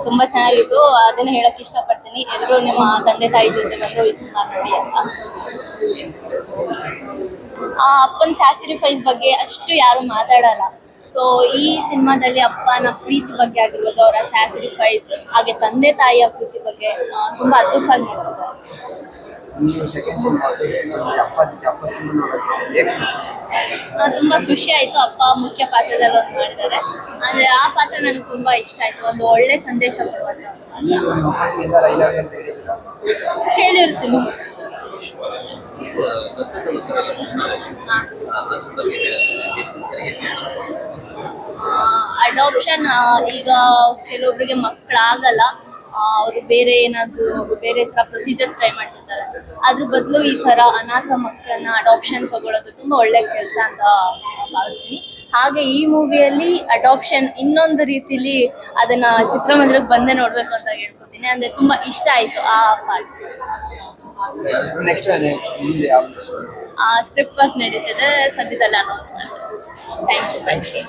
ತುಂಬಾ ಚೆನ್ನಾಗಿತ್ತು. ಅದನ್ನ ಹೇಳಕ್ ಇಷ್ಟಪಡ್ತೀನಿ, ಎಲ್ಲರೂ ನಿಮ್ಮ ತಂದೆ ತಾಯಿ ಜೊತೆ ಬಂದು ಈ ಸಿನಿಮಾ ನೋಡಿ ಅಂತ. ಆ ಅಪ್ಪನ ಸ್ಯಾಕ್ರಿಫೈಸ್ ಬಗ್ಗೆ ಅಷ್ಟು ಯಾರು ಮಾತಾಡಲ್ಲ. ಸೊ ಈ ಸಿನಿಮಾದಲ್ಲಿ ಅಪ್ಪನ ಪ್ರೀತಿ ಬಗ್ಗೆ ಆಗಿರ್ಬೋದು, ಅವರ ಸ್ಯಾಕ್ರಿಫೈಸ್, ಹಾಗೆ ತಂದೆ ತಾಯಿಯ ಪ್ರೀತಿ ಬಗ್ಗೆ ತುಂಬಾ ಅದ್ಭುತವಾಗಿ ನಡೆಸಿದ್ದಾರೆ. ತುಂಬಾ ಖುಷಿ ಆಯ್ತು. ಅಪ್ಪ ಮುಖ್ಯ ಪಾತ್ರದಲ್ಲಿ ಒಂದು ಮಾಡಿದ್ದಾರೆ, ಅಂದ್ರೆ ಆ ಪಾತ್ರ ನನಗೆ ತುಂಬಾ ಇಷ್ಟ ಆಯ್ತು. ಒಂದು ಒಳ್ಳೆ ಸಂದೇಶ ಕೊಡುವಂತ ಹೇಳಿರ್ತೀನಿ. ಅಡಾಪ್ಷನ್ ಈಗ ಕೆಲವೊಬ್ಬರಿಗೆ ಮಕ್ಕಳಾಗಲ್ಲ, ಅವರು ಬೇರೆ ಏನಾದ್ರು ಬೇರೆ ತರ ಪ್ರೊಸೀಜರ್ಸ್ ಟ್ರೈ ಮಾಡ್ತಿರ್ತಾರೆ. ಅದ್ರ ಬದಲು ಈ ತರ ಅನಾಥ ಮಕ್ಕಳನ್ನ ಅಡಾಪ್ಷನ್ ತಗೊಳ್ಳೋದು ತುಂಬಾ ಒಳ್ಳೆ ಕೆಲಸ ಅಂತ ಭಾವಿಸ್ತೀನಿ. ಹಾಗೆ ಈ ಮೂವಿಯಲ್ಲಿ ಅಡಾಪ್ಷನ್ ಇನ್ನೊಂದು ರೀತಿಲಿ ಅದನ್ನ ಚಿತ್ರಮಂದಿರಕ್ಕೆ ಬಂದೇ ನೋಡ್ಬೇಕು ಅಂತ ಹೇಳ್ಕೊತೀನಿ. ಅಂದ್ರೆ ತುಂಬಾ ಇಷ್ಟ ಆಯ್ತು ಆ ಪಾರ್ಟ್. ಸ್ಕ್ರಿಪ್ಟ್ ವರ್ಕ್ ನಡೀತಿದೆ, ಸದ್ಯದಲ್ಲೇ ಅನೌನ್ಸ್ ಮಾಡ್ತಾರೆ. Thank you.